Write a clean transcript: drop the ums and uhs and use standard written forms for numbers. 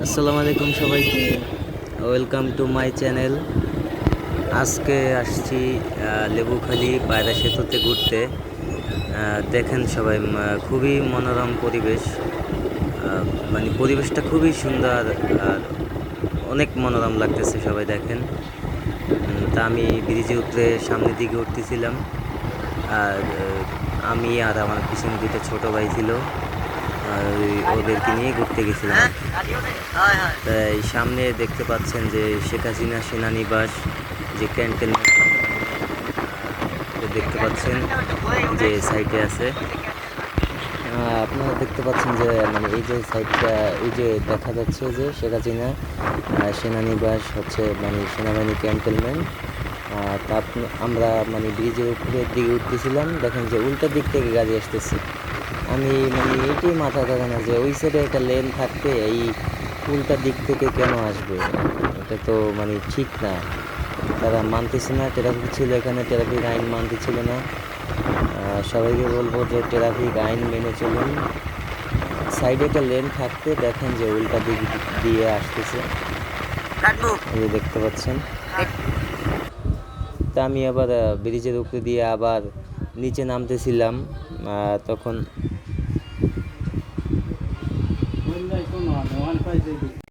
আসসালামু আলাইকুম সবাইকে, ওয়েলকাম টু মাই চ্যানেল। আজকে আসছি লেবুখালী পায়রা সেতুতে ঘুরতে। দেখেন সবাই, খুবই মনোরম পরিবেশ। মানে পরিবেশটা খুবই সুন্দর আর অনেক মনোরম লাগতেছে, সবাই দেখেন। তা আমি ব্রিজে উতরে সামনের দিকে উঠতেছিলাম, আর আমি আর আমার পিছনে দুটো ছোট ভাই ছিল, আর ওদেরকে নিয়ে ঘুরতে গেছিলাম আর কি। তাই সামনে দেখতে পাচ্ছেন যে শেখ হাসিনা সেনানিবাস, যে ক্যান্টনমেন্ট দেখতে পাচ্ছেন যে সাইটে আছে। আপনারা দেখতে পাচ্ছেন যে মানে এই যে সাইটটা, এই যে দেখা যাচ্ছে যে শেখ হাসিনা সেনানিবাস হচ্ছে মানে সেনাবাহিনী ক্যান্টনমেন্ট। তা আমরা মানে ব্রিজের উপরের দিকে উঠতেছিলাম, দেখেন যে উল্টা দিক থেকে গাড়ি আসতেছে। আমি মানে এটাই মাথা ধরে না যে ওই সাইডে একটা লেন থাকতে এই উল্টা দিক থেকে কেন আসবে। এটা তো মানে ঠিক না, তারা মানতেছে না। ট্রাফিক ছিল এখানে, ট্রাফিক আইন মানতেছিল না। সবাইকে বলবো যে ট্রাফিক আইন মেনে চলুন। সাইডে একটা লেন থাকতে দেখেন যে উল্টা দিক দিয়ে আসতেছে, এই যে দেখতে পাচ্ছেন। তা আমি আবার ব্রিজের উপরে দিয়ে আবার নিচে নামতেছিলাম, তখন